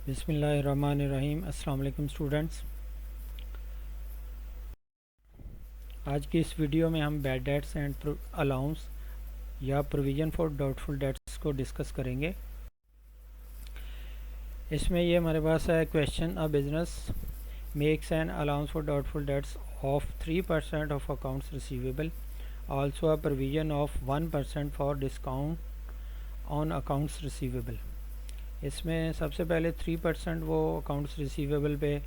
बिस्मिल्लाहिर्रहमानिर्रहीम। अस्सलाम वालेकुम स्टूडेंट्स। आज की इस वीडियो में हम बैड डेट्स एंड अलाउंस या प्रोविज़न फॉर डाउटफुल डेट्स को डिस्कस करेंगे। इसमें ये हमारे पास है question, a business makes an allowance for doubtful dates of 3% of accounts receivable, also a provision of 1% for discount on accounts receivable. इसमें सबसे पहले 3% वो अकाउंट्स रिसीवेबल पे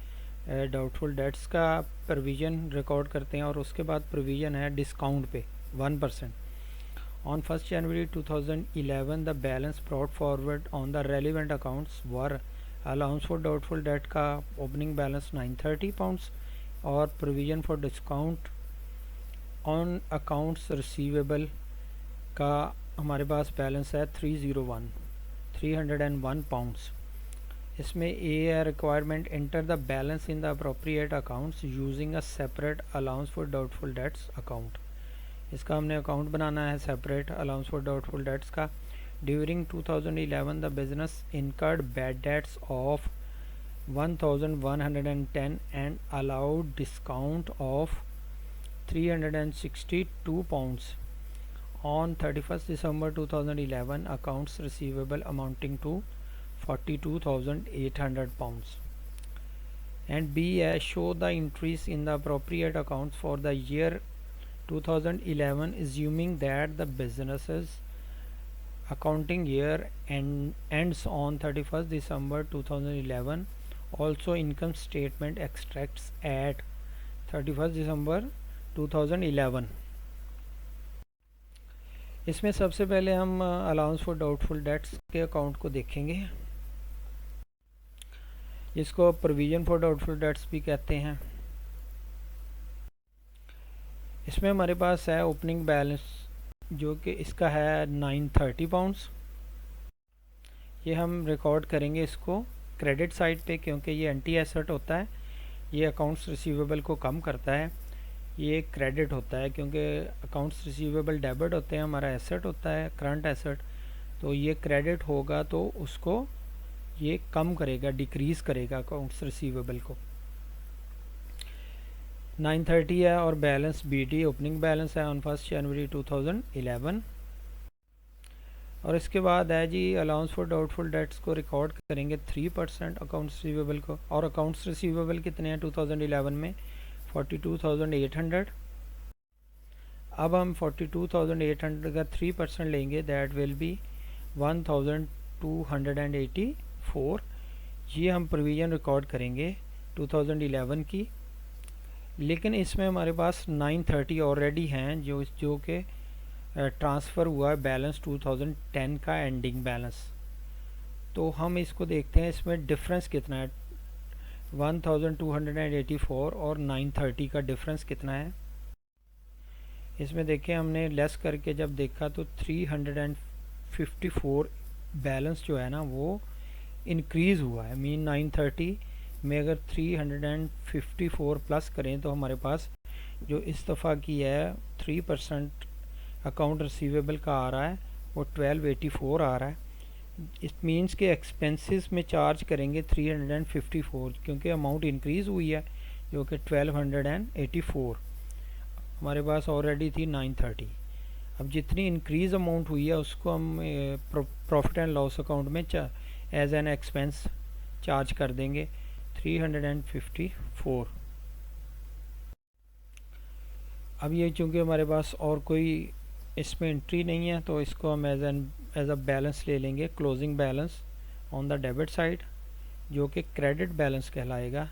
डाउटफुल डेट्स का प्रोविज़न रिकॉर्ड करते हैं और उसके बाद प्रोविज़न है डिस्काउंट पे 1%। On 1 January 2011 the balance brought forward on the relevant accounts were allowance for doubtful debt का ओपनिंग बैलेंस 930 पाउंड्स और provision for discount on accounts receivable का हमारे पास बैलेंस है 301 पाउंड्स। इसमें ए है requirement, enter the balance in the appropriate accounts using a separate allowance for doubtful debts account. इसका हमने account बनाना है separate allowance for doubtful debts का। During 2011 the business incurred bad debts of 1110 and allowed discount of 362 pounds. On 31st December 2011, accounts receivable amounting to 42,800 pounds. And B, show the increase in the appropriate accounts for the year 2011, assuming that the business's accounting year ends on 31st December 2011. Also, income statement extracts at 31st December 2011. इसमें सबसे पहले हम allowance for doubtful dates के account को देखेंगे। इसको provision for doubtful dates भी कहते हैं। इसमें हमारे पास है ओपनिंग बैलेंस जो कि इसका है 930 पाउंड्स। ये हम रिकॉर्ड करेंगे इसको क्रेडिट साइड पे, क्योंकि ये एंटी एसेट होता है। ये अकाउंट्स रिसीवेबल को कम करता है। ये क्रेडिट होता है क्योंकि अकाउंट्स रिसीवेबल डेबिट होते हैं, हमारा एसेट होता है करंट एसेट, तो ये क्रेडिट होगा तो उसको ये कम करेगा, डिक्रीज़ करेगा अकाउंट्स रिसीवेबल को। 930 है और बैलेंस बीटी ओपनिंग बैलेंस है ऑन 1 जनवरी 2011। और इसके बाद है जी अलाउंस फॉर डाउटफुल डेट्स को रिकॉर्ड करेंगे 3% अकाउंट्स रिसीवेबल को। और अकाउंट्स रिसीवेबल कितने हैं 2011 में? 42,800। अब हम 42,800 का 3% लेंगे, दैट विल बी 1,284। ये हम प्रोविज़न रिकॉर्ड करेंगे 2011 की। लेकिन इसमें हमारे पास 930 ऑलरेडी हैं जो कि ट्रांसफ़र हुआ है बैलेंस 2010 का एंडिंग बैलेंस। तो हम इसको देखते हैं इसमें डिफरेंस कितना है। 1,284 और 930 का डिफरेंस कितना है। इसमें देखें हमने लेस करके जब देखा तो 354 बैलेंस जो है ना वो इंक्रीज़ हुआ है। मीन 930 में अगर 354 प्लस करें तो हमारे पास जो इस दफ़ा की है 3% अकाउंट रिसीवेबल का आ रहा है वो 1284 आ रहा है। इट मीन्स के एक्सपेंसेस में चार्ज करेंगे 354 क्योंकि अमाउंट इंक्रीज़ हुई है जो कि 1284 हमारे पास ऑलरेडी थी 930। अब जितनी इंक्रीज़ अमाउंट हुई है उसको हम प्रॉफिट एंड लॉस अकाउंट में एज एन एक्सपेंस चार्ज कर देंगे 354। अब ये चूँकि हमारे पास और कोई इसमें एंट्री नहीं है तो इसको हम एज अ बैलेंस ले लेंगे, closing balance on the debit side, जो कि क्रेडिट बैलेंस कहलाएगा।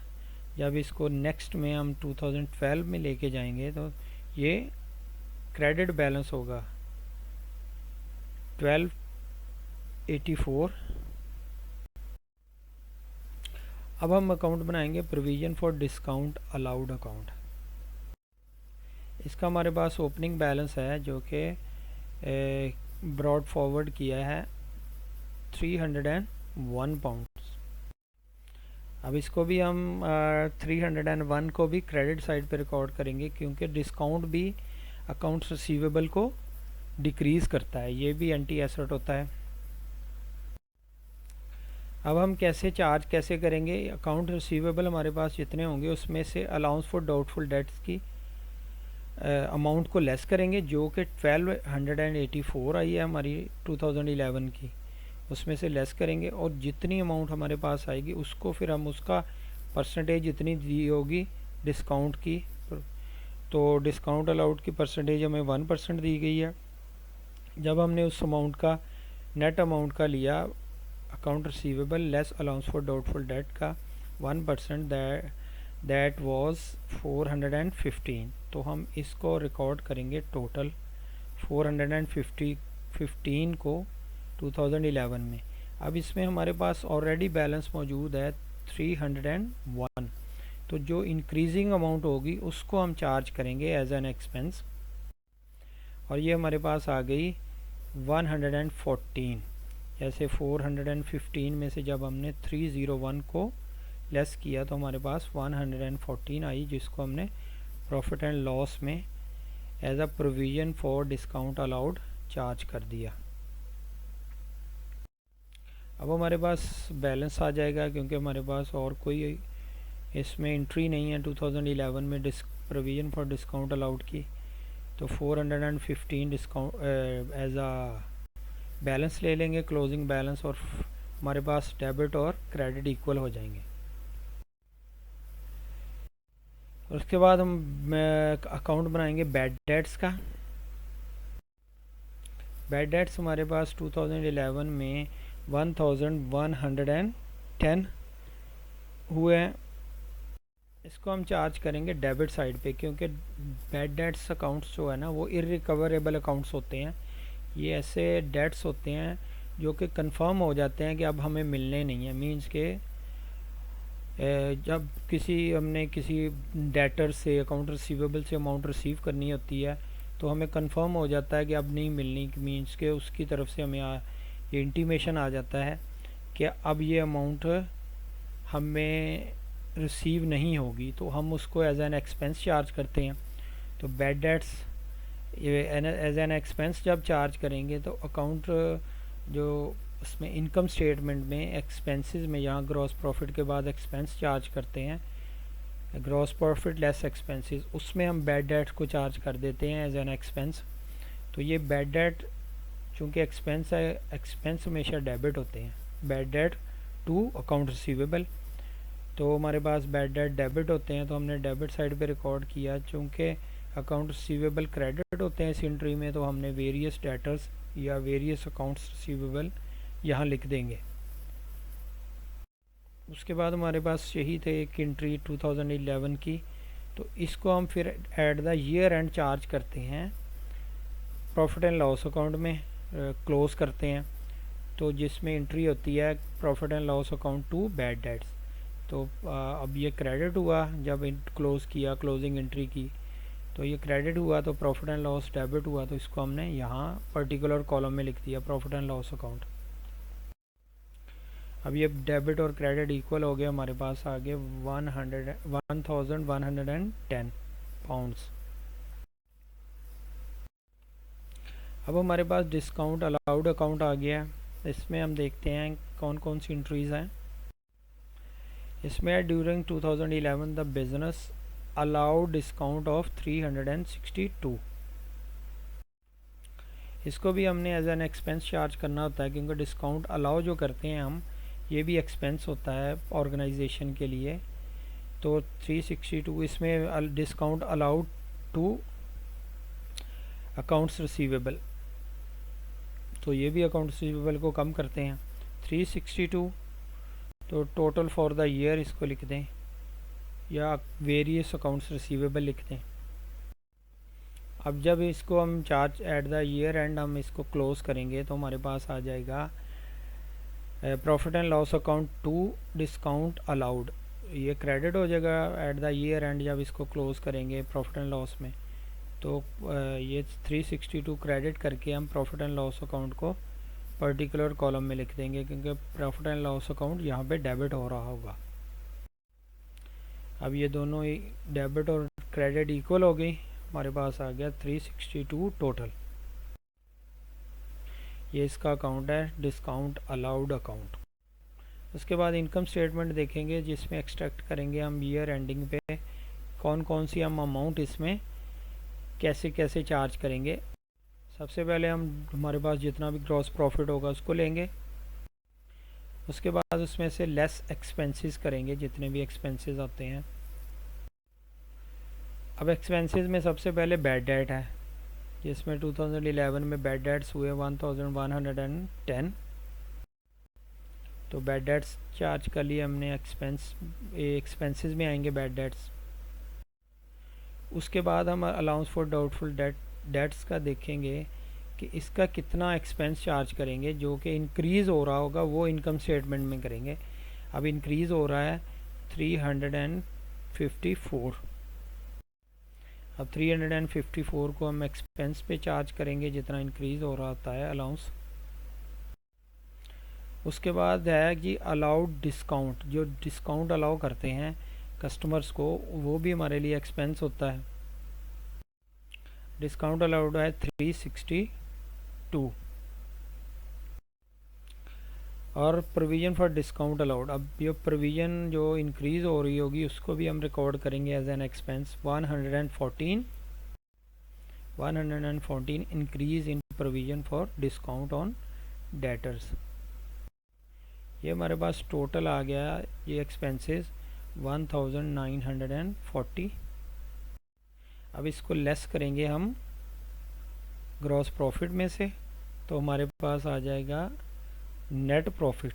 जब इसको नेक्स्ट में हम 2012 में लेके जाएंगे तो ये क्रेडिट बैलेंस होगा 1284। अब हम अकाउंट बनाएंगे provision for discount allowed account. इसका हमारे पास ओपनिंग बैलेंस है जो कि ब्रॉड फॉरवर्ड किया है 301 पाउंड्स। अब इसको भी हम 301 को भी क्रेडिट साइड पे रिकॉर्ड करेंगे क्योंकि डिस्काउंट भी अकाउंट्स रिसीवेबल को डिक्रीज़ करता है, ये भी एंटी एसेट होता है। अब हम चार्ज कैसे करेंगे, अकाउंट रिसीवेबल हमारे पास जितने होंगे उसमें से अलाउंस फॉर डाउटफुल डेट्स की अमाउंट को लेस करेंगे, जो कि 1284 आई है हमारी 2011 की, उसमें से लेस करेंगे, और जितनी अमाउंट हमारे पास आएगी उसको फिर हम उसका परसेंटेज जितनी दी होगी डिस्काउंट की, तो डिस्काउंट अलाउड की परसेंटेज हमें 1% दी गई है। जब हमने उस अमाउंट का नेट अमाउंट का लिया account receivable less allowance for doubtful debt का 1%, दैट वाज 415, तो हम इसको रिकॉर्ड करेंगे टोटल 415 को 2011 में। अब इसमें हमारे पास ऑलरेडी बैलेंस मौजूद है 301, तो जो इंक्रीजिंग अमाउंट होगी उसको हम चार्ज करेंगे एज एन एक्सपेंस, और ये हमारे पास आ गई 114। जैसे 415 में से जब हमने 301 को लेस किया तो हमारे पास 114 आई, जिसको हमने प्रॉफिट एंड लॉस में as a provision for discount allowed charge कर दिया। अब हमारे पास बैलेंस आ जाएगा, क्योंकि हमारे पास और कोई इसमें एंट्री नहीं है 2011 में प्रोविज़न फॉर डिस्काउंट अलाउड की, तो 415 डिस्काउंट एज आ बैलेंस ले लेंगे, क्लोजिंग बैलेंस, और हमारे पास डेबिट और क्रेडिट इक्वल हो जाएंगे। उसके बाद हम अकाउंट बनाएंगे बैड डेट्स का। बैड डेट्स हमारे पास 2011 में 1110 हुए हैं, इसको हम चार्ज करेंगे डेबिट साइड पे, क्योंकि बैड डेट्स अकाउंट्स जो है ना वो इररिकवरेबल अकाउंट्स होते हैं। ये ऐसे डेट्स होते हैं जो कि कंफर्म हो जाते हैं कि अब हमें मिलने नहीं है, मींस के जब हमने किसी डेटर से अकाउंट रिसीवेबल से अमाउंट रिसीव करनी होती है तो हमें कंफर्म हो जाता है कि अब नहीं मिलनी, मींस के उसकी तरफ से हमें ये इंटीमेशन आ जाता है कि अब ये अमाउंट हमें रिसीव नहीं होगी, तो हम उसको एज एन एक्सपेंस चार्ज करते हैं। तो bad debts as an expense जब चार्ज करेंगे तो अकाउंट जो उसमें इनकम स्टेटमेंट में एक्सपेंसेस में यहाँ ग्रॉस प्रॉफिट के बाद एक्सपेंस चार्ज करते हैं, ग्रॉस प्रॉफिट लेस एक्सपेंसेस, उसमें हम बैड डेट को चार्ज कर देते हैं एज एन एक्सपेंस। तो ये बैड डेट चूँकि एक्सपेंस है, एक्सपेंस हमेशा डेबिट होते हैं, bad debt to account receivable, तो हमारे पास बैड डेट डेबिट होते हैं, तो हमने डेबिट साइड पे रिकॉर्ड किया। चूँकि अकाउंट रिसीवेबल क्रेडिट होते हैं इस एंट्री में, तो हमने वेरियस डेटर्स या वेरियस अकाउंट्स रिसीवेबल यहाँ लिख देंगे। उसके बाद हमारे पास यही थे एक एंट्री 2011 की, तो इसको हम फिर at the year end charge करते हैं, प्रॉफिट एंड लॉस अकाउंट में क्लोज करते हैं, तो जिसमें एंट्री होती है profit and loss account to bad debts. तो अब ये क्रेडिट हुआ जब क्लोज़ किया, क्लोजिंग एंट्री की, तो ये क्रेडिट हुआ, तो प्रॉफिट एंड लॉस डेबिट हुआ, तो इसको हमने यहाँ पर्टिकुलर कॉलम में लिख दिया प्रॉफिट एंड लॉस अकाउंट। अब ये डेबिट और क्रेडिट इक्वल हो गए, हमारे पास आ गए 1110 पाउंड्स। अब हमारे पास डिस्काउंट अलाउड अकाउंट आ गया, इसमें हम देखते हैं कौन कौन सी एंट्रीज़ हैं। इसमें during 2011 the business allowed discount of 362, इसको भी हमने एज एन एक्सपेंस चार्ज करना होता है, क्योंकि डिस्काउंट अलाउ जो करते हैं हम, ये भी एक्सपेंस होता है ऑर्गेनाइजेशन के लिए। तो 362 इसमें discount allowed to accounts receivable, तो ये भी अकाउंट रिसीवेबल को कम करते हैं। 362 तो टोटल फॉर द ईयर इसको लिख दें, या वेरियस अकाउंट्स रिसीवेबल लिख दें। अब जब इसको हम charge at the year end हम इसको क्लोज करेंगे तो हमारे पास आ जाएगा profit and loss account to discount allowed, ये क्रेडिट हो जाएगा एट द ईयर एंड जब इसको क्लोज करेंगे प्रॉफिट एंड लॉस में। तो ये 362 क्रेडिट करके हम प्रॉफिट एंड लॉस अकाउंट को पर्टिकुलर कॉलम में लिख देंगे, क्योंकि प्रॉफिट एंड लॉस अकाउंट यहाँ पे डेबिट हो रहा होगा। अब ये दोनों ही डेबिट और क्रेडिट इक्वल हो गई, हमारे पास आ गया 362 टोटल। ये इसका अकाउंट है डिस्काउंट अलाउड अकाउंट। उसके बाद इनकम स्टेटमेंट देखेंगे जिसमें एक्सट्रैक्ट करेंगे हम ईयर एंडिंग पे कौन कौन सी हम अमाउंट इसमें कैसे कैसे चार्ज करेंगे। सबसे पहले हम हमारे पास जितना भी ग्रॉस प्रॉफिट होगा उसको लेंगे। उसके बाद उसमें से लेस एक्सपेंसेस करेंगे, जितने भी एक्सपेंसेस आते हैं। अब एक्सपेंसेस में सबसे पहले बैड डेट है, जिसमें 2011 में बैड डेट्स हुए 1110। तो बैड डेट्स चार्ज कर लिए हमने, एक्सपेंसेस में आएंगे बैड डेट्स। उसके बाद हम अलाउंस फॉर डाउटफुल डेट्स का देखेंगे कि इसका कितना एक्सपेंस चार्ज करेंगे, जो कि इंक्रीज़ हो रहा होगा वो इनकम स्टेटमेंट में करेंगे। अब इंक्रीज़ हो रहा है 354। अब 354 को हम एक्सपेंस पे चार्ज करेंगे जितना इंक्रीज़ हो रहा होता है अलाउंस। उसके बाद है कि अलाउड डिस्काउंट, जो डिस्काउंट अलाउ करते हैं कस्टमर्स को, वो भी हमारे लिए एक्सपेंस होता है। डिस्काउंट अलाउड है 362। और प्रोविज़न फॉर डिस्काउंट अलाउड, अब ये प्रोविज़न जो इंक्रीज़ हो रही होगी उसको भी हम रिकॉर्ड करेंगे as an expense. 114 increase in provision for discount on debtors. ये हमारे पास टोटल आ गया ये एक्सपेंसेस 1940। अब इसको लेस करेंगे हम ग्रॉस प्रॉफिट में से, तो हमारे पास आ जाएगा नेट प्रॉफिट।